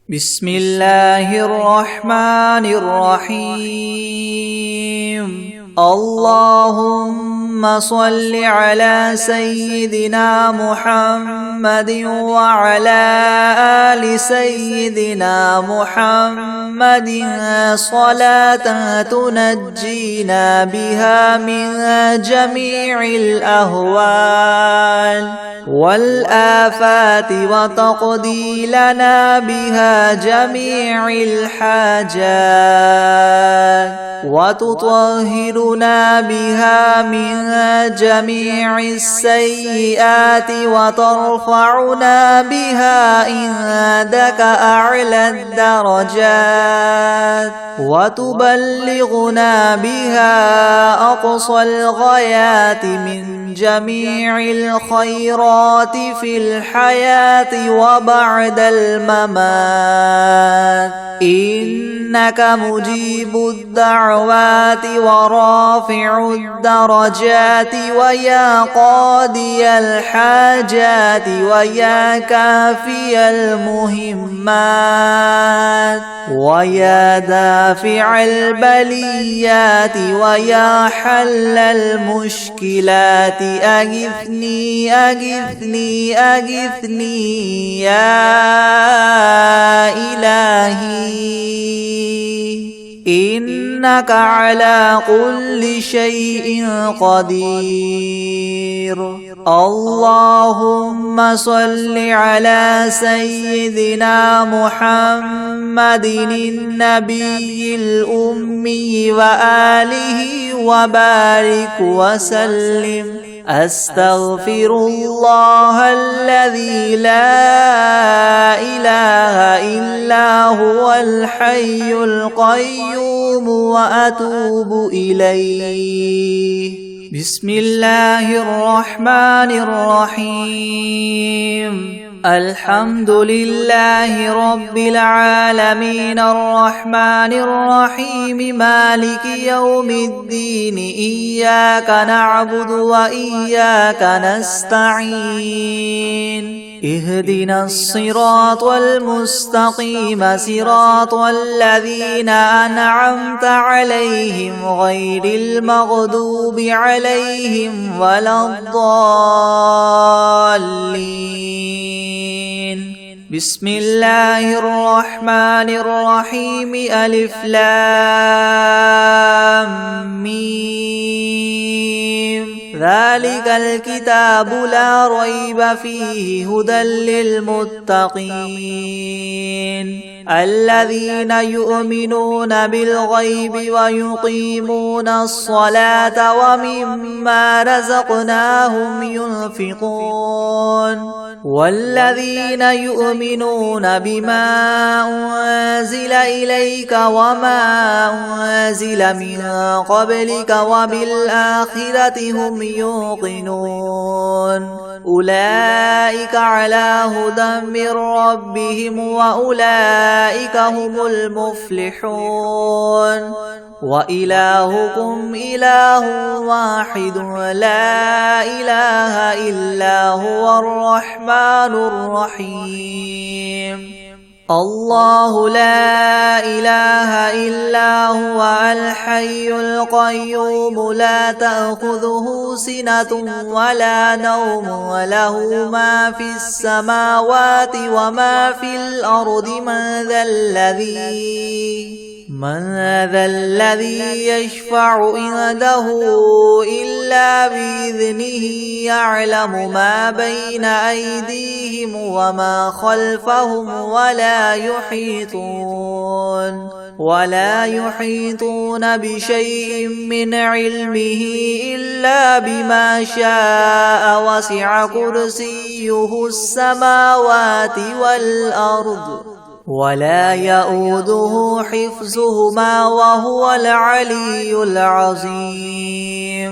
بسم الله الرحمن الرحيم. اللهم صل على سيدنا محمد وعلى آل سيدنا محمد صلاة تنجينا بها من جميع الأهوال والآفات وتقضي لنا بها جميع الحاجات وتطهرنا بها من جميع السيئات وترفعنا بها عندك أعلى الدرجات وتبلغنا بها أقصى الغايات من جميع الخيرات في الحياة وبعد الممات، إنك مجيب الدعوات ورافع الدرجات ويا قاضي الحاجات ويا كافي المهمات ويا دافع البليات ويا حل المشكلات. أغثني أغثني أغثني يا إلهي، إنك على كل شيء قدير. اللهم صل على سيدنا محمد النبي الأمي وآله وبارك وسلم. أستغفر الله الذي لا إله إلا هو الحي القيوم وأتوب إليه. بسم الله الرحمن الرحيم. الحمد لله رب العالمين الرحمن الرحيم مالك يوم الدين. إياك نعبد وإياك نستعين. اهدنا الصراط المستقيم صراط الذين أنعمت عليهم غير المغضوب عليهم ولا الضالين. بسم الله الرحمن الرحيم. ألف لام ميم. ذلك الكتاب لا ريب فيه هدى للمتقين الذين يؤمنون بالغيب ويقيمون الصلاة ومما رزقناهم ينفقون والذين يؤمنون بما أنزل إليك وما أنزل من قبلك وبالآخرة هم يوقنون أولئك على هدى من ربهم وأولئك هم المفلحون. وإلهكم إله واحد لا إله إلا هو الرحمن الرحيم. الله لا إله إلا هو الحي القيوم لا تأخذه سنة ولا نوم وله ما في السماوات وما في الأرض. من ذا الذي يشفع عنده إلا بإذنه. يعلم ما بين أيديهم وما خلفهم ولا يحيطون بشيء من علمه إلا بما شاء. وسع كرسيه السماوات والأرض ولا يؤوده حفظهما وهو العلي العظيم.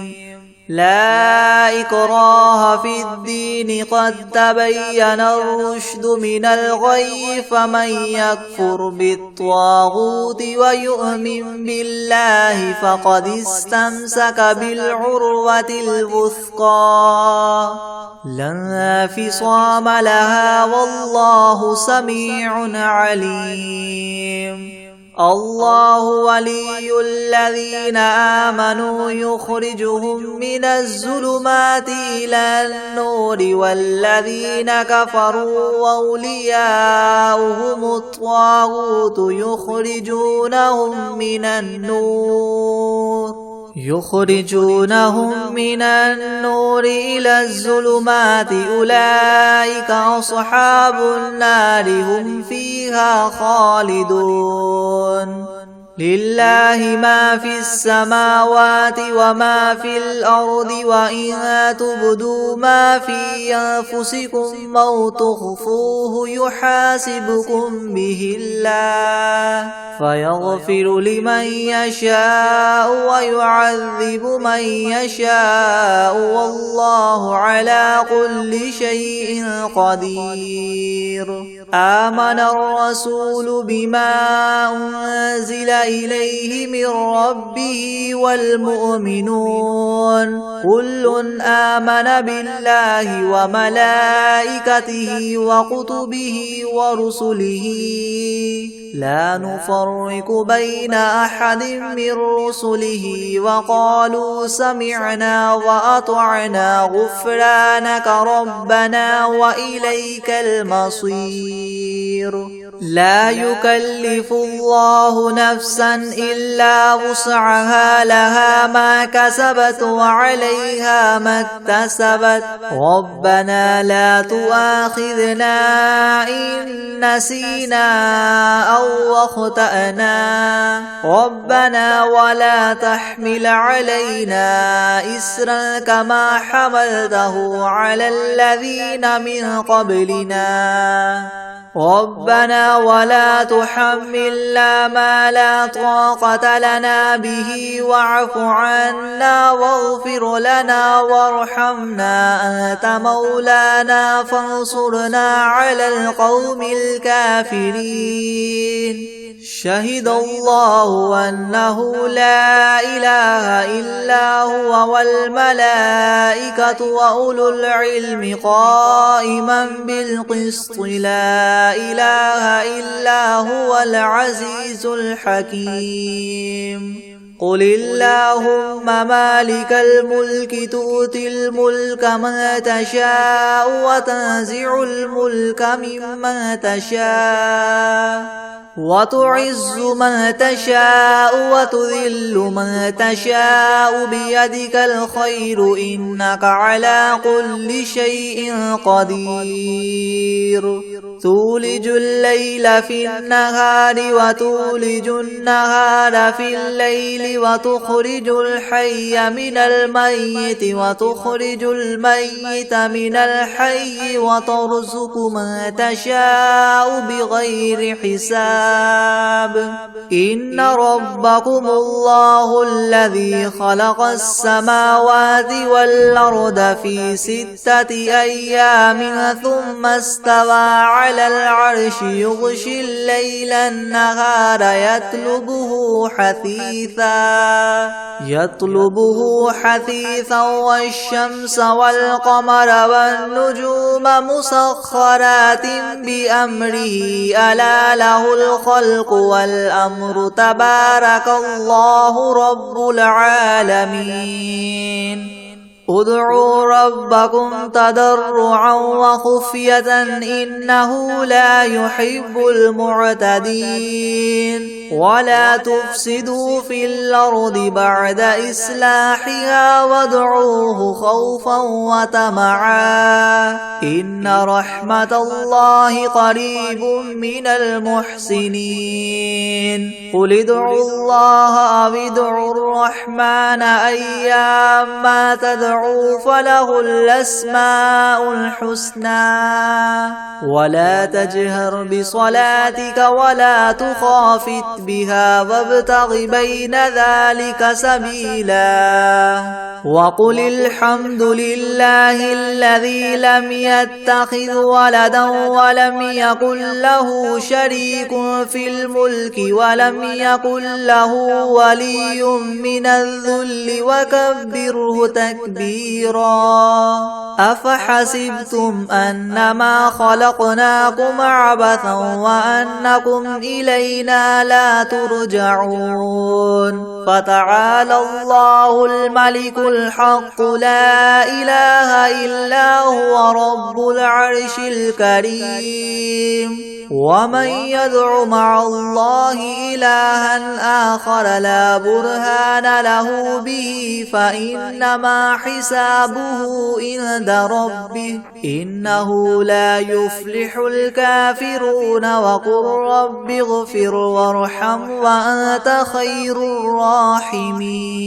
لا إكراه في الدين قد تبين الرشد من الغي فمن يكفر بالطاغوت ويؤمن بالله فقد استمسك بالعروة الوثقى لا انفصام لها والله سميع عليم الله ولي الذين آمنوا يخرجهم من الظلمات إلى النور والذين كفروا أولياؤهم الطاغوت يخرجونهم من النور إلى الظلمات أولئك أصحاب النار هم فيها خالدون لله ما في السماوات وما في الأرض وإن تبدوا ما في أنفسكم أو تخفوه يحاسبكم به الله فيغفر لمن يشاء ويعذب من يشاء والله على كل شيء قدير آمن الرسول بما أنزل إليه من ربه والمؤمنون كل آمن بالله وملائكته وكتبه ورسله لا نفرق بين أحد من رسله وقالوا سمعنا وأطعنا غفرانك ربنا وإليك المصير لا يكلف الله نفسا إلا وسعها لها ما كسبت وعليها ما اكتسبت ربنا لا تؤاخذنا إن نسينا أو أخطأنا ربنا ولا تحمل علينا إسرا كما حملته على الذين من قبلنا ربنا ولا تحملنا ما لا طاقة لنا به واعف عنا واغفر لنا وارحمنا أنت مولانا فانصرنا على القوم الكافرين شهد الله أنه لا إله إلا هو والملائكة وأولو العلم قائما بالقسط لا إله إلا هو العزيز الحكيم قل اللهم مالك الملك تؤتي الملك من تشاء وتنزع الملك ممن تشاء وتعز من تشاء وتذل من تشاء بيدك الخير إنك على كل شيء قدير تولج الليل في النهار وتولج النهار في الليل وتخرج الحي من الميت وتخرج الميت من الحي وترزق من تشاء بغير حساب إن ربكم الله الذي خلق السماوات والأرض في 6 أيام ثم استوى على العرش يغشي الليل النهار يطلبه حثيثا والشمس والقمر والنجوم مسخرات بأمره ألا له الخلق والأمر تبارك الله رب العالمين ادعوا ربكم تضرعا وخفية إنه لا يحب المعتدين ولا تفسدوا في الأرض بعد إصلاحها وادعوه خوفا وطمعا إن رحمة الله قريب من المحسنين قل ادعوا الله أو ادعوا الرحمن أيما تدعوا فله الأسماء الحسنى ولا تجهر بصلاتك ولا تخافت بها وابتغ بين ذلك سبيلا وقل الحمد لله الذي لم يتخذ ولدا ولم يكن له شريك في الملك ولم يكن له ولي من الذل وكبره تكبيرا أفحسبتم أنما خلقناكم عبثا وأنكم إلينا لا ترجعون فتعالى الله الملك الحق لا إله إلا هو رب العرش الكريم ومن يدع مع الله إلها آخر لا برهان له به فإنما حسابه عند ربه إنه لا يفلح الكافرون وقل رب اغفر وارحم وأنت خير الراحمين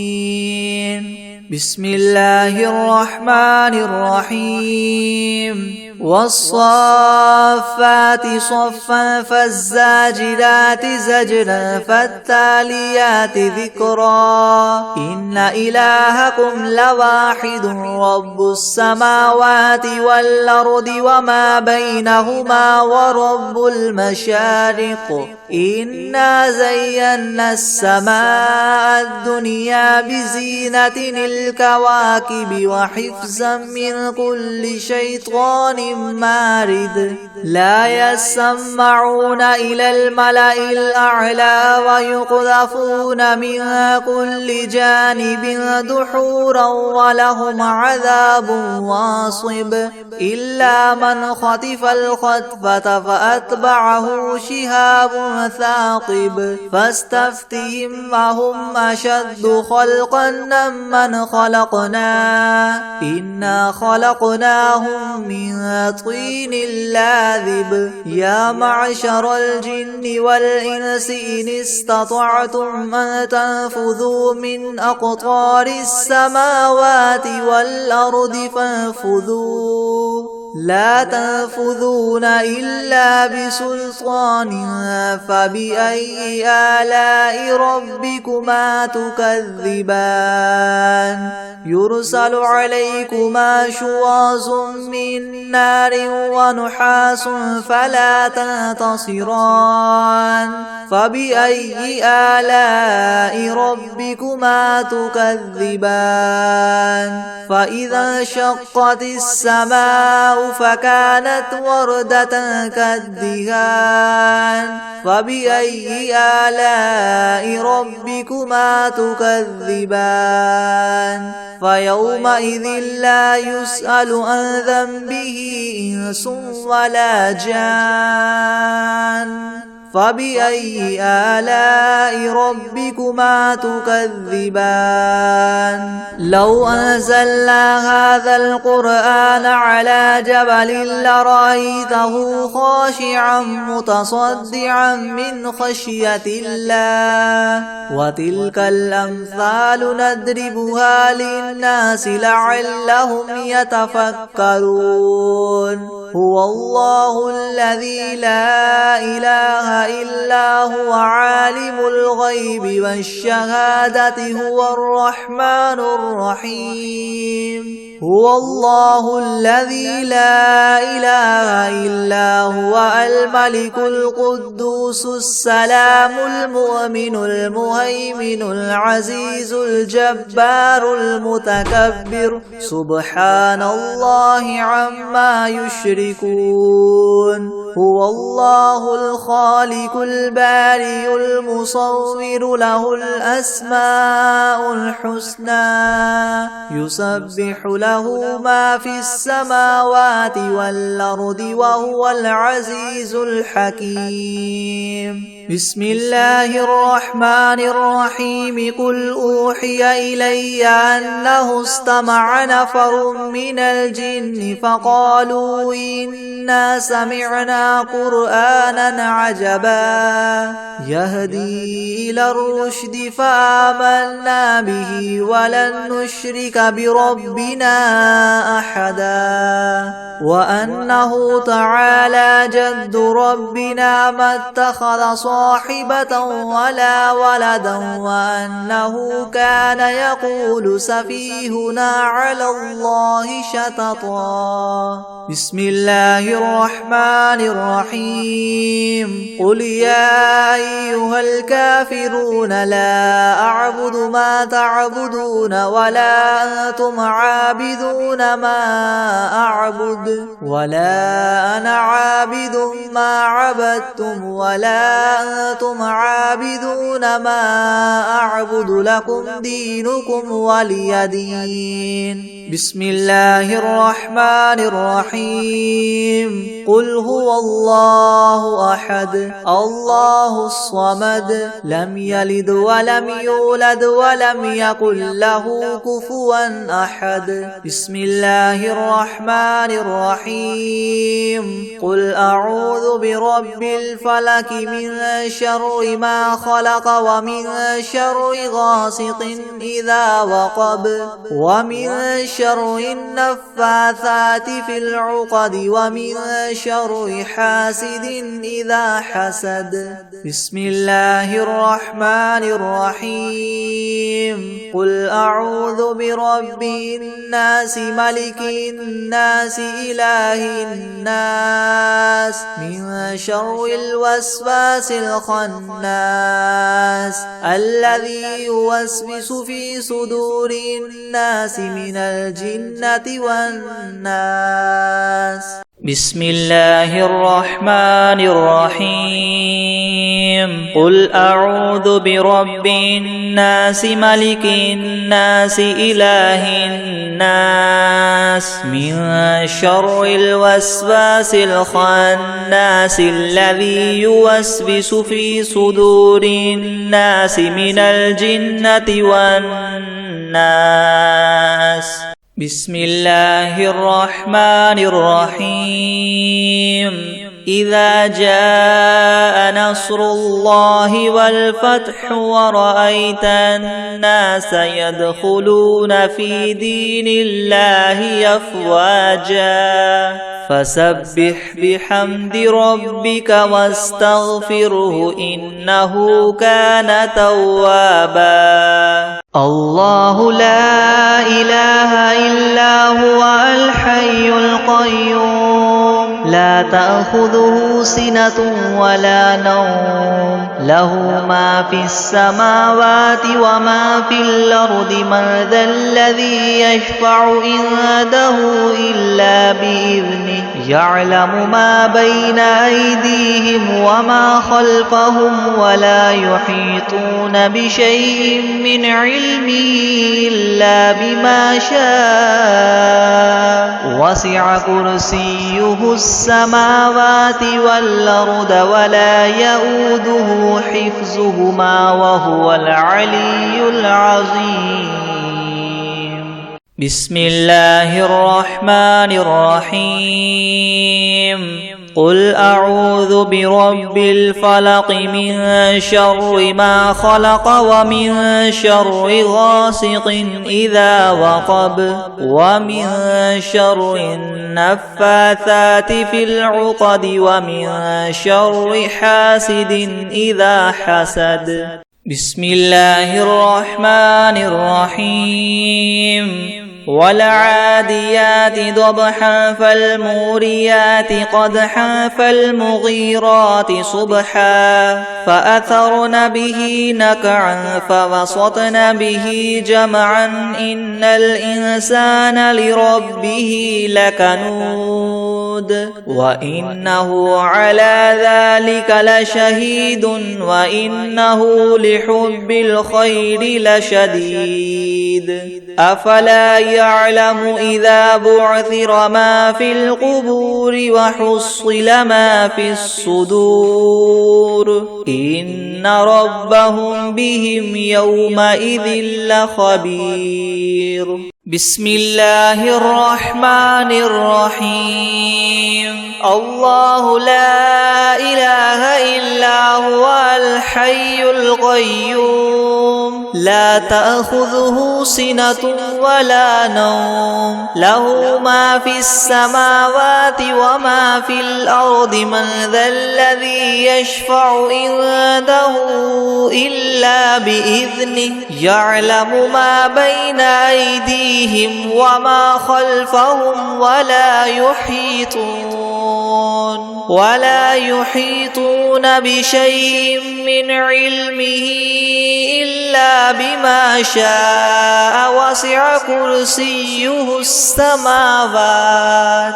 بسم الله الرحمن الرحيم والصافات صفا فالزاجرات زجرا فالتاليات ذكرا إن إلهكم لواحد رب السماوات والأرض وما بينهما ورب المشارق إنا زينا السماء الدنيا بزينة الكواكب وحفظا من كل شيطان مارد لا يسمعون إلى الملأ الأعلى ويقذفون من كل جانب دحورا ولهم عذاب واصب إلا من خطف الخطفة فأتبعه شهاب ثاقب فاستفتهم أهم أشد خلقا ممن خلقنا إنا خلقناهم من طين لاذب يا معشر الجن والإنس إن استطعتم أن تنفذوا من أقطار السماوات والأرض فانفذوا لا تنفذون إلا بسلطان فبأي آلاء ربكما تكذبان يرسل عليكما شواظ من نار ونحاس فلا تنتصران فبأي آلاء ربكما تكذبان فإذا انشقت السماء فكانت وردة كالدهان فبأي آلاء ربكما تكذبان فيومئذ لا يسأل عن ذنبه إنس ولا جان فبأي آلاء ربكما تكذبان لو أنزلنا هذا القرآن على جبل لرأيته خاشعا متصدعا من خشية الله وتلك الأمثال نضربها للناس لعلهم يتفكرون هو الله الذي لا إله إلا هو عالم الغيب والشهادة هو الرحمن الرحيم هو الله الذي لا إله إلا هو الملك القدوس السلام المؤمن المهيمن العزيز الجبار المتكبر سبحان الله عما يشركون هو الله الخالق البارئ المصور له الأسماء الحسنى يسبح له ما في السماوات والأرض وهو العزيز الحكيم بسم الله الرحمن الرحيم قل أوحي إلي أنه استمع نفر من الجن فقالوا إنا سمعنا قرآنا عجبا يهدي إلى الرشد فآمنا به ولن نشرك بربنا أحدا وأنه تعالى جد ربنا ما اتخذ صاحبا صاحبة ولا ولدا وأنه كان يقول سفيهنا على الله شططا. بسم الله الرحمن الرحيم. قل يا أيها الكافرون لا أعبد ما تعبدون ولا أنتم عابدون ما أعبد ولا أنا عابد ما عبدتم ولا أنتم عابدون ما أعبد لكم دينكم ولي دين. بسم الله الرحمن الرحيم. قل هو الله أحد الله الصمد لم يلد ولم يولد ولم يكن له كفوا أحد. بسم الله الرحمن الرحيم. قل أعوذ برب الفلك من شر ما خلق ومن شر غاسق إذا وقب ومن شر النفاثات في العقد ومن شر حاسد إذا حسد. بسم الله الرحمن الرحيم. قل أعوذ برب الناس ملك الناس إله الناس من شر الوسواس الخناس الذي يوسوس في صدور الناس من الجنة والناس. بسم الله الرحمن الرحيم. قل أعوذ برب الناس ملك الناس إله الناس من شر الوسواس الخناس الذي يوسوس في صدور الناس من الجنة والناس. بسم الله الرحمن الرحيم. إذا جاء نصر الله والفتح ورأيت الناس يدخلون في دين الله أفواجا فسبح بحمد ربك واستغفره إنه كان توابا. الله لا إله إلا هو الحي القيوم لا تأخذه سنة ولا نوم له ما في السماوات وما في الأرض من ذا الذي يشفع عنده إلا بإذنه يعلم ما بين أيديهم وما خلفهم ولا يحيطون بشيء من علمه إلا بما شاء وسع كرسيه السماوات والأرض ولا يؤوده حفظهما وهو العلي العظيم. بسم الله الرحمن الرحيم. قل أعوذ برب الفلق من شر ما خلق ومن شر غاسق إذا وقب ومن شر النفاثات في العقد ومن شر حاسد إذا حسد. بسم الله الرحمن الرحيم. والعاديات ضبحا فالموريات قدحا فالمغيرات صبحا فأثرن به نقعا فوسطن به جمعا إن الإنسان لربه لكنود وإنه على ذلك لشهيد وإنه لحب الخير لشديد. أفلا يعلم إذا بعثر ما في القبور وحصل ما في الصدور إن ربهم بهم يومئذ لخبير. بسم الله الرحمن الرحيم. الله لا إله إلا هو الحي القيوم لا تأخذه سنة ولا نوم له ما في السماوات وما في الأرض من ذا الذي يشفع عنده إلا بإذنه يعلم ما بين أيديهم وما خلفهم ولا يحيطون بشيء من علمه إلا بما شاء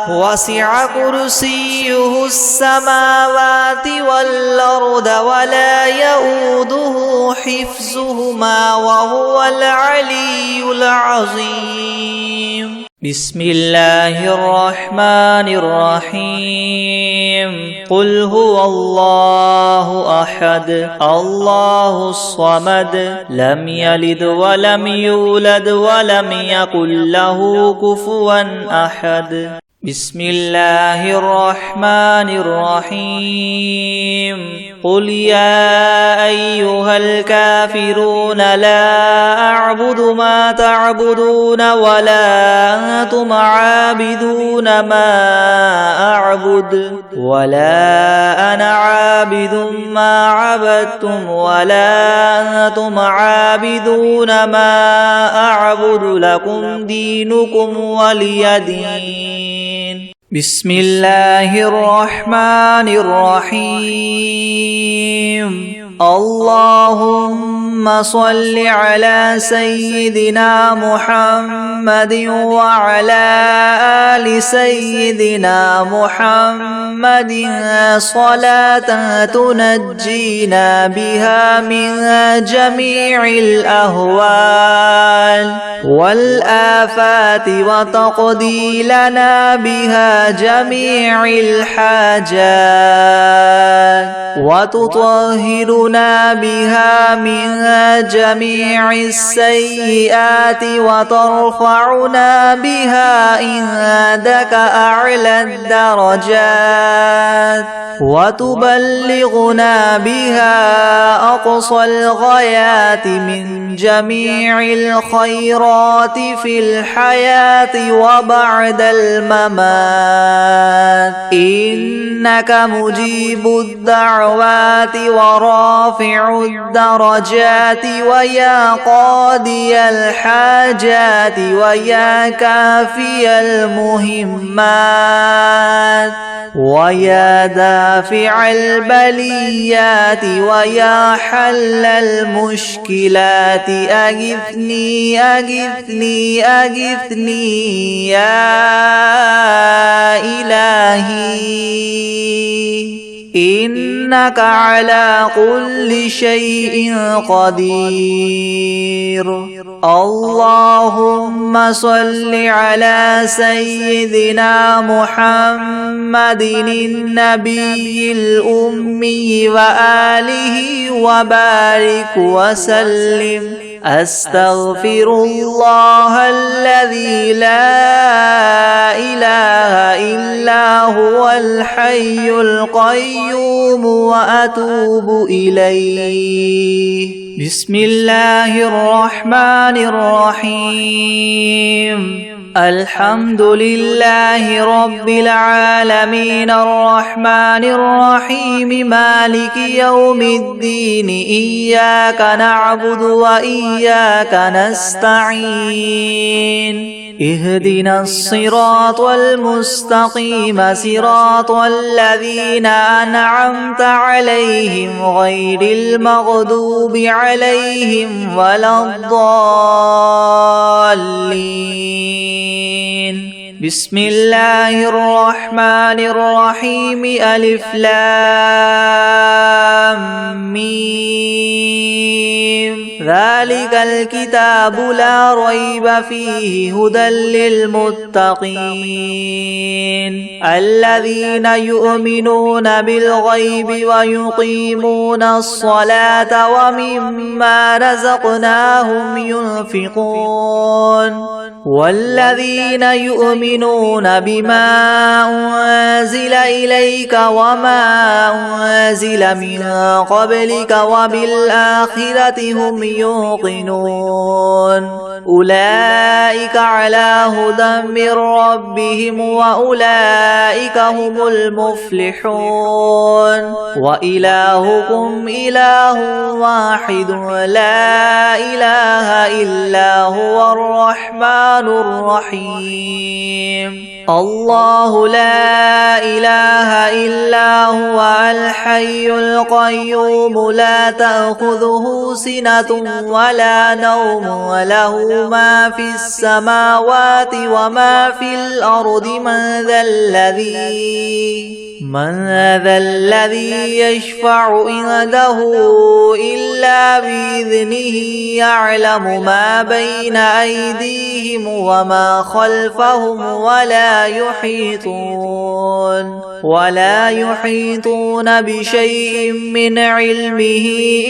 وسع كرسيه السماوات والأرض ولا يؤوده حفظهما وهو العلي العظيم. بسم الله الرحمن الرحيم. قل هو الله أحد الله الصمد لم يلد ولم يولد ولم يكن له كفوا أحد. بسم الله الرحمن الرحيم. قل يا أيها الكافرون لا أعبد ما تعبدون ولا أنتم عابدون ما أعبد ولا أنا عابد ما عبدتم ولا أنتم عابدون ما أعبد لكم دينكم ولي دين. بسم الله الرحمن الرحيم. اللهم صل على سيدنا محمد وعلى آل سيدنا محمد صلاة تنجينا بها من جميع الأهوال والآفات وتقضي لنا بها جميع الحاجات وتطهرنا بها من جميع السيئات وترفعنا بها عندك أعلى الدرجات وتبلغنا بها أقصى الغايات من جميع الخيرات في الحياة وبعد الممات إنك مجيب الدعوات ورافع الدرجات ويا قاضي الحاجات ويا كافي المهمات ويا دافع البليات ويا حل المشكلات أغثني أغثني أغثني يا إلهي إنك على كل شيء قدير. اللهم صل على سيدنا محمد النبي الأمي وآله وبارك وسلم. أستغفر الله الذي لا إله إلا هو الحي القيوم وأتوب إليه. بسم الله الرحمن الرحيم. الحمد لله رب العالمين الرحمن الرحيم مالك يوم الدين إياك نعبد وإياك نستعين اهدنا الصراط المستقيم صراط الذين أنعمت عليهم غير المغضوب عليهم ولا الضالين. بسم الله الرحمن الرحيم. ألف لام ميم. ذلك الكتاب لا ريب فيه هدى للمتقين الذين يؤمنون بالغيب ويقيمون الصلاة ومما رزقناهم ينفقون والذين يؤمنون بما أنزل إليك وما أنزل من قبلك وبالآخرة هم يوقنون أولئك على هدى من ربهم وأولئك هم المفلحون وإلهكم إله واحد لا إله إلا هو الرحمن الرحيم الله لا إله إلا هو الحي القيوم لا تأخذه سنة ولا نوم وله ما في السماوات وما في الأرض من ذا الذي يشفع عنده إلا بإذنه يعلم ما بين أيديهم وما خلفهم ولا يحيطون بشيء من علمه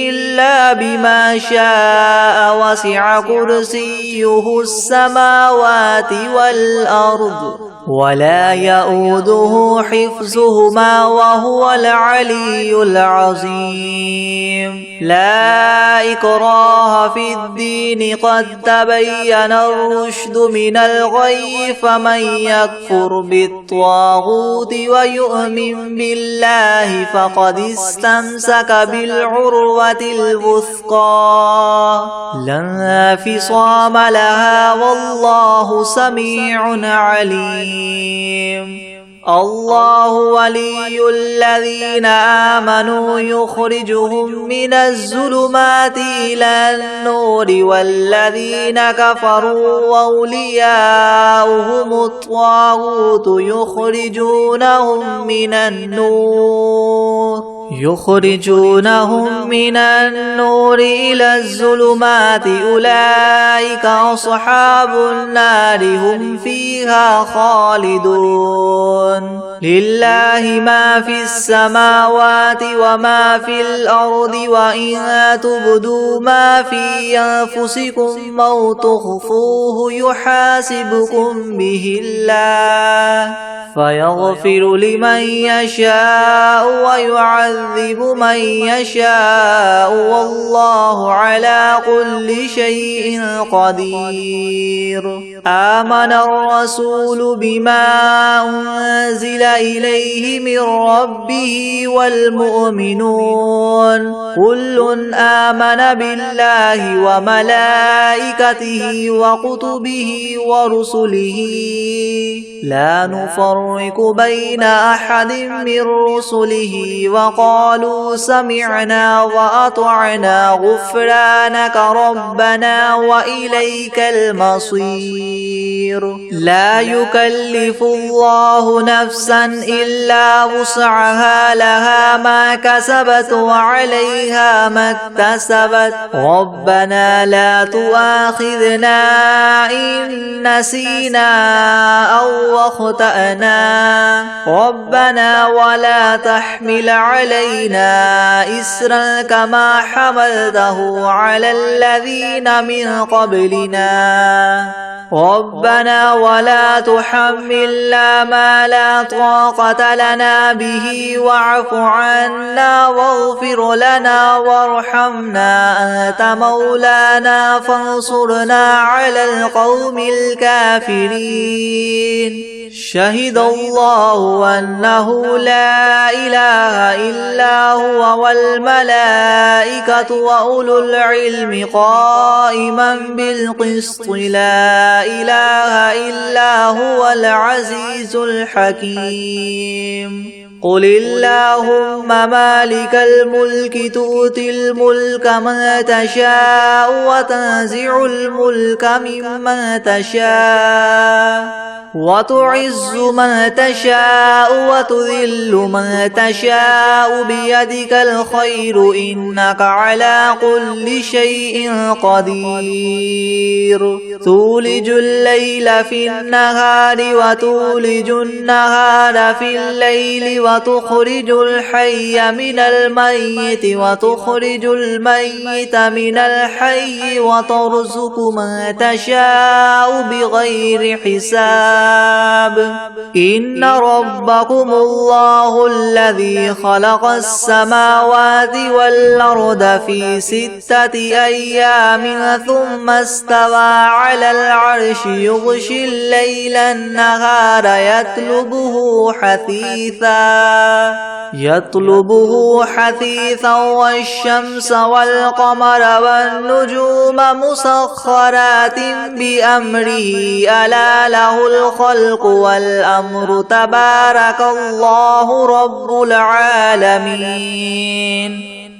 إلا بما شاء وسع كرسيه السماوات والأرض ولا يؤوده حفظهما وهو العلي العظيم لا إكراه في الدين قد تبين الرشد من الغي فمن يكفر بالطاغوت ويؤمن بالله فقد استمسك بالعروة الوثقى لا انفصام لها والله سميع عليم الله ولي الذين آمنوا يخرجهم من الظلمات إلى النور والذين كفروا أولياؤهم الطاغوت يخرجونهم من النور إلى الظلمات أولئك أصحاب النار هم فيها خالدون لله ما في السماوات وما في الأرض وإن تبدوا ما في أنفسكم أو تخفوه يحاسبكم به الله فيغفر لمن يشاء ويعذب من يشاء والله على كل شيء قدير آمن الرسول بما أنزل إليه من ربه والمؤمنون كل آمن بالله وملائكته وكتبه ورسله لا نفرق بين أحد من رسله وقالوا سمعنا وأطعنا غفرانك ربنا وإليك المصير لا يكلف الله نفسا إلا وسعها لها ما كسبت وعليها ما اكتسبت ربنا لا تؤاخذنا إن نسينا أو أخطأنا ربنا ولا تحمل علينا إسرا كما حملته على الذين من قبلنا ربنا ولا تحملنا ما لا طاقة لنا به واعف عنا واغفر لنا وارحمنا أنت مولانا فانصرنا على القوم الكافرين شهد الله أنه لا إله إلا هو والملائكة وأولو العلم قائما بالقسط لا إله إلا هو العزيز الحكيم قل اللهم مالك الملك تؤتي الملك من تشاء وتنزع الملك ممن تشاء وتعز من تشاء وتذل من تشاء بيدك الخير إنك على كل شيء قدير تولج الليل في النهار وتولج النهار في الليل وتخرج الحي من الميت وتخرج الميت من الحي وترزق من تشاء بغير حساب إن ربكم الله الذي خلق السماوات والأرض في 6 أيام ثم استوى على العرش يغشي الليل النهار يطلبه حثيثا والشمس والقمر والنجوم مسخرات بأمره ألا له الخلق والأمر تبارك الله رب العالمين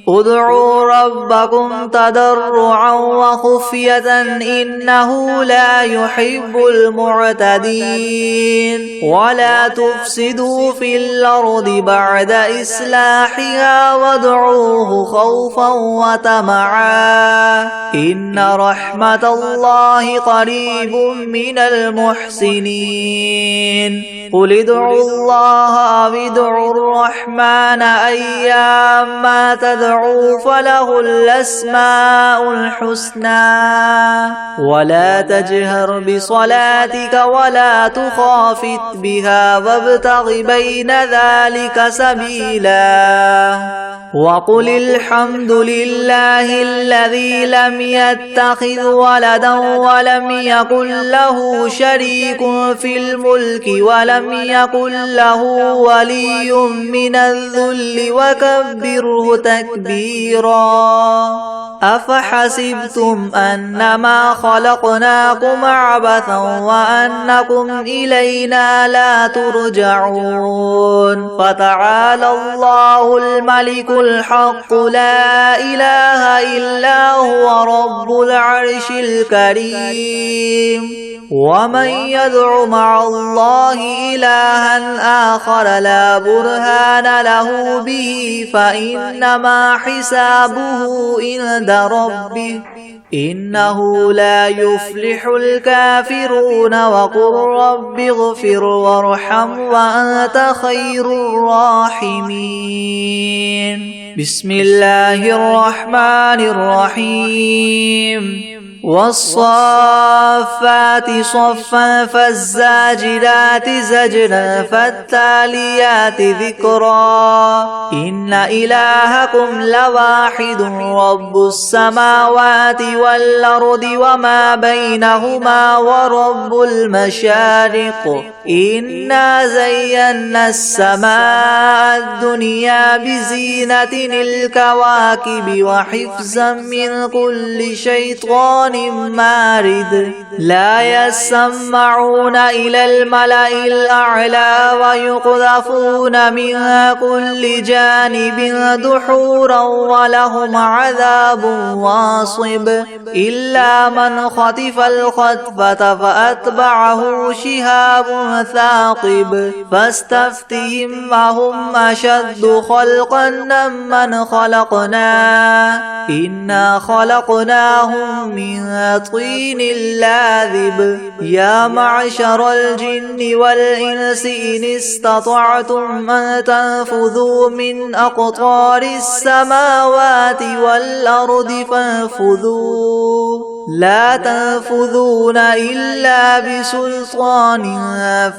ادعوا ربكم تضرعا وخفية إنه لا يحب المعتدين ولا تفسدوا في الأرض بعد إصلاحها وادعوه خوفا وطمعا إن رحمة الله قريب من المحسنين قل ادعوا الله أو ادعوا الرحمن أيما تدعوا فله الأسماء الحسنى ولا تجهر بصلاتك ولا تخافت بها وابتغ بين ذلك سبيلا وقل الحمد لله الذي لم يتخذ ولدا ولم يكن له شريك في الملك ولم يكن له ولي من الذل وكبره تكبيرا أفحسبتم أنما خلقناكم عبثا وأنكم إلينا لا ترجعون فتعالى الله الملك الحق لا إله إلا هو رب العرش الكريم ومن يدع مع الله إلها آخر لا برهان له به فإنما حسابه عند ربه إنه لا يفلح الكافرون وقل رب اغفر وارحم وأنت خير الراحمين بسم الله الرحمن الرحيم والصافات صفا فالزاجرات زجرا فالتاليات ذكرا إن إلهكم لواحد رب السماوات والأرض وما بينهما ورب المشارق إنا زينا السماء الدنيا بزينة الكواكب وحفظا من كل شيطان مارد لا يسمعون إلى الملأ الأعلى ويقذفون من كل جانب دحورا ولهم عذاب واصب إلا من خطف الخطفة فأتبعه شهاب ثاقب فاستفتهم أهم أشد خلقا ممن خلقنا إنا خلقناهم من طين لاذب يا معشر الجن والإنس إن استطعتم أن تنفذوا من أقطار السماوات والأرض فانفذوا لا تنفذون إلا بسلطان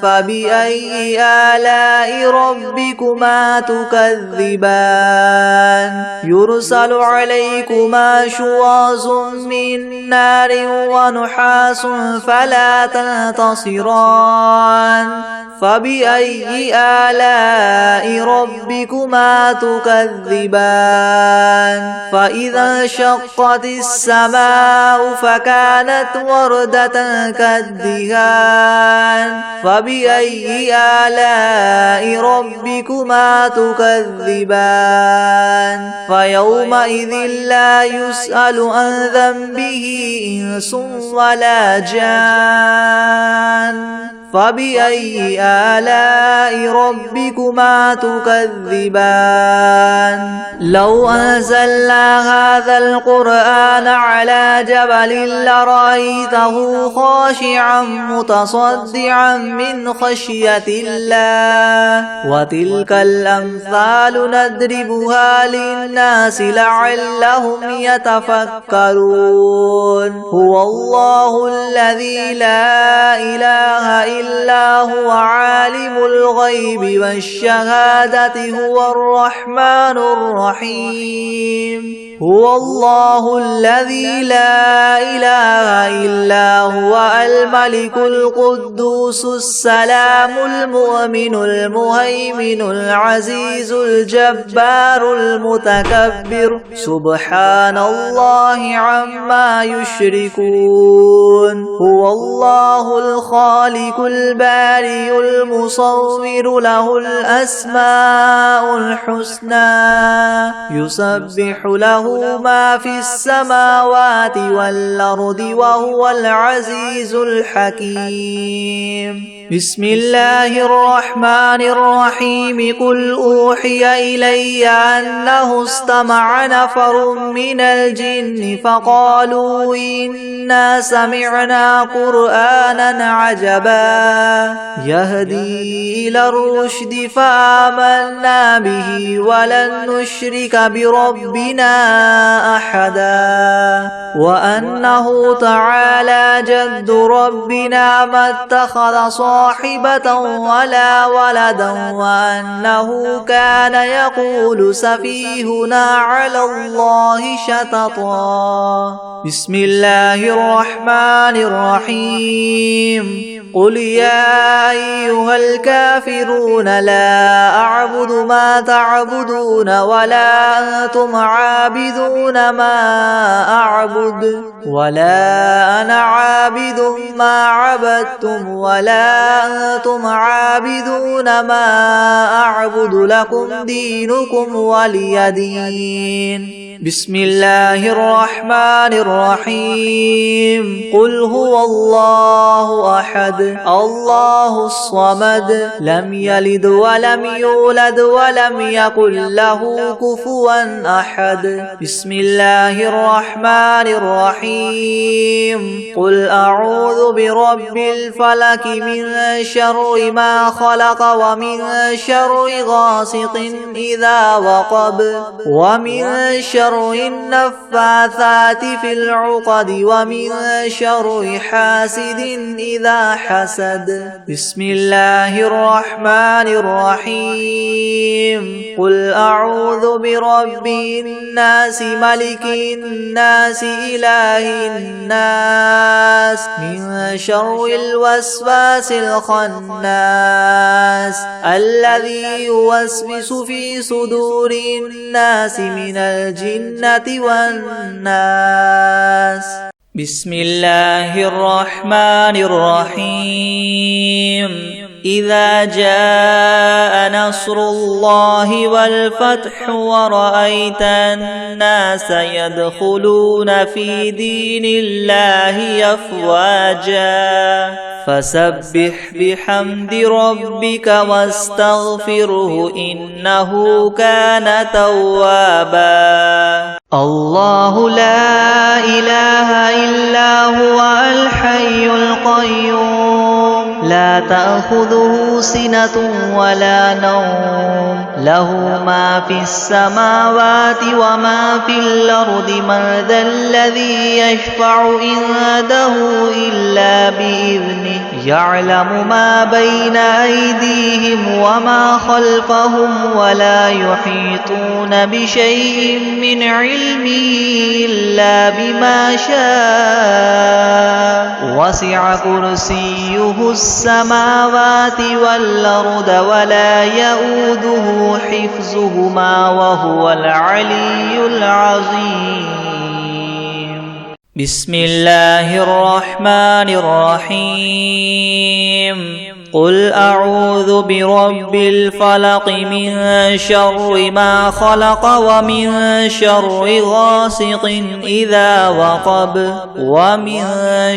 فبأي آلاء ربكما تكذبان يرسل عليكما شواظ من نار ونحاس فلا تنتصران فبأي آلاء ربكما تكذبان فإذا انشقت السماء فكانت وردة كالدهان فبأي آلاء ربكما تكذبان فيومئذ لا يسأل عن ذنبه إنس ولا جان فبأي آلاء ربكما تكذبان لو أنزلنا هذا القرآن على جبل لرأيته خاشعا متصدعا من خشية الله وتلك الأمثال نضربها للناس لعلهم يتفكرون هو الله الذي لا إله إلا هو عالم الغيب والشهادة هو الرحمن الرحيم هو الله الذي لا إله إلا هو الملك القدوس السلام المؤمن المهيمن العزيز الجبار المتكبر سبحان الله عما يشركون هو الله الخالق البارئ المصور له الأسماء الحسنى يسبح له ما في السماوات والأرض وهو العزيز الحكيم بسم الله الرحمن الرحيم قل أوحي إلي أنه استمع نفر من الجن فقالوا إنا سمعنا قرآنا عجبا يهدي إلى الرشد فآمنا به ولن نشرك بربنا أحدا وأنه تعالى جد ربنا ما اتخذ صاحبة ولا ولدا وأنه كان يقول سفيهنا على الله شططا بسم الله الرحمن الرحيم قل يا أيها الكافرون لا أعبد ما تعبدون ولا أنتم عابدون ما أعبد ولا أنا عابد ما عبدتم ولا أنتم عابدون ما أعبد لكم دينكم ولي دين بسم الله الرحمن الرحيم قل هو الله أحد الله الصمد لم يلد ولم يولد ولم يكن له كفوا أحد بسم الله الرحمن الرحيم قل أعوذ برب الفلك من شر ما خلق ومن شر غاسق إذا وقب ومن شر النفاثات في العقد ومن شر حاسد إذا حسد بسم الله الرحمن الرحيم قل أعوذ برب الناس ملك الناس إله الناس من شر الوسواس الخناس الذي يوسوس في صدور الناس من الجنة والناس بسم الله الرحمن الرحيم إذا جاء نصر الله والفتح ورأيت الناس يدخلون في دين الله أفواجا فسبح بحمد ربك واستغفره إنه كان توابا الله لا إله إلا هو الحي القيوم لا تأخذه سنة ولا نوم له ما في السماوات وما في الأرض من ذا الذي يشفع عنده إلا بإذنه يعلم ما بين أيديهم وما خلفهم ولا يحيطون بشيء من علمه إلا بما شاء وسع كرسيه السماوات والأرض ولا يؤوده حفظهما وهو العلي العظيم بسم الله الرحمن الرحيم قل أعوذ برب الفلق من شر ما خلق ومن شر غاسق إذا وقب ومن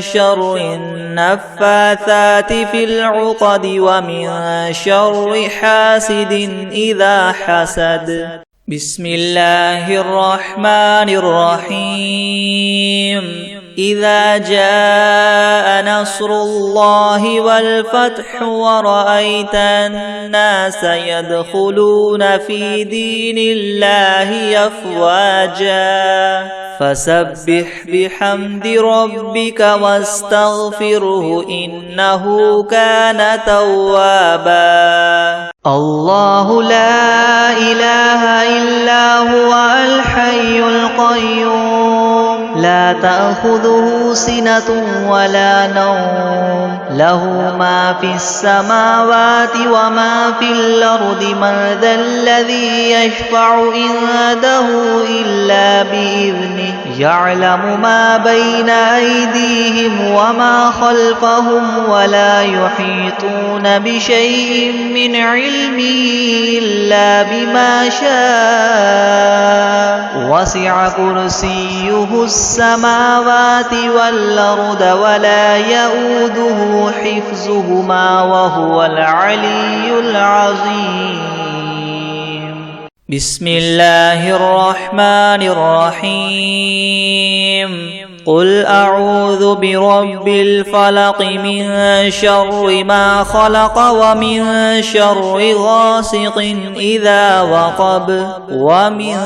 شر النفاثات في العقد ومن شر حاسد إذا حسد بسم الله الرحمن الرحيم إذا جاء نصر الله والفتح ورأيت الناس يدخلون في دين الله أفواجا فسبح بحمد ربك واستغفره إنه كان توابا الله لا إله إلا هو الحي القيوم لا تأخذه سنة ولا نوم له ما في السماوات وما في الأرض من ذا الذي يشفع عنده إلا بإذنه يعلم ما بين أيديهم وما خلفهم ولا يحيطون بشيء من علمه إلا بما شاء وسع كرسيه السماوات والأرض ولا يؤوده حفظهما وهو العلي العظيم بسم الله الرحمن الرحيم قل أعوذ برب الفلق من شر ما خلق ومن شر غاسق إذا وقب ومن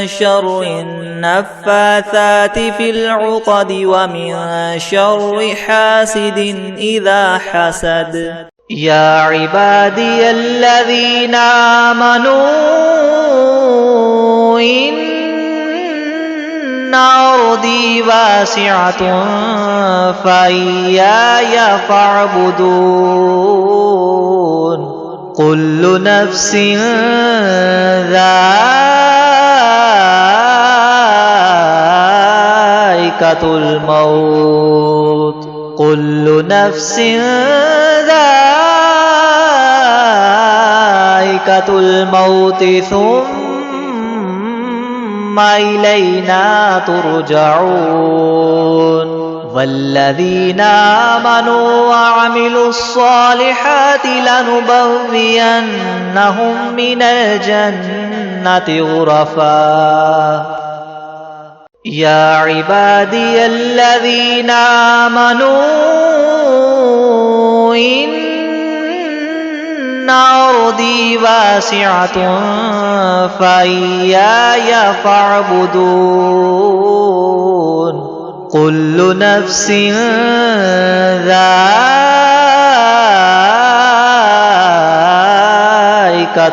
شر النفاثات في العقد ومن شر حاسد إذا حسد يا عبادي الذين آمنوا إن أرضي واسعة فإياي فاعبدون كل نفس ذائقة الموت كل نفس ذائقة الموت ثم إلينا ترجعون والذين آمنوا وعملوا الصالحات لنبوئنهم من الجنة غرفا يا عبادي الذين آمنوا إن أرضي واسعة فإياي فاعبدون كل نفس ذائقة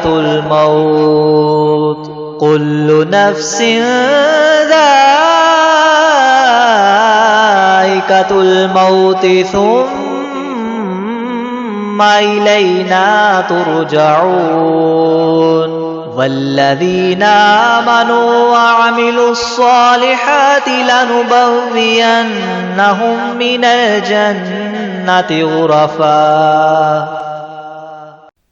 الموت كل نفس ذائقة الموت ثم إلينا ترجعون والذين آمنوا وعملوا الصالحات لنبوئنهم من الجنة غرفا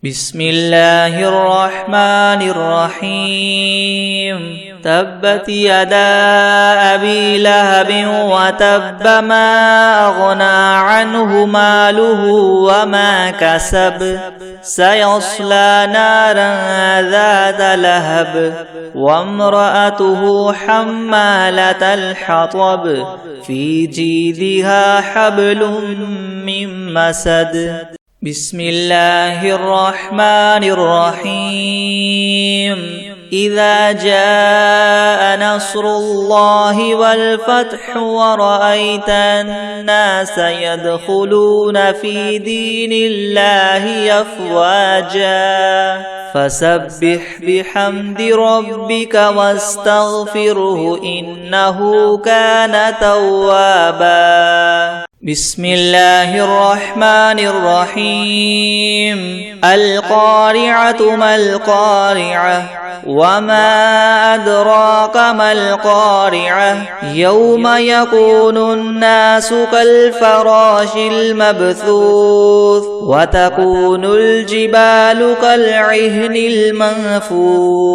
بسم الله الرحمن الرحيم تبت يدا أبي لهب وتب ما أغنى عنه ماله وما كسب سيصلى نارا ذات لهب وامرأته حمالة الحطب في جيدها حبل من مسد بسم الله الرحمن الرحيم إذا جاء نصر الله والفتح ورأيت الناس يدخلون في دين الله أفواجا فسبح بحمد ربك واستغفره إنه كان توابا بسم الله الرحمن الرحيم القارعة ما القارعة وما أدراك ما القارعة يوم يكون الناس كالفراش المبثوث وتكون الجبال كالعهن المنفوش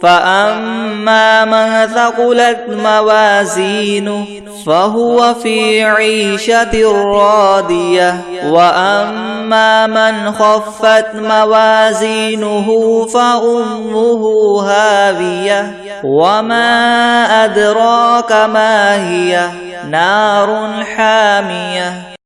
فأما من ثقلت موازينه فهو في عيشة راضية وأما من خفت موازينه فأمه هاوية وما أدراك ما هي نار حامية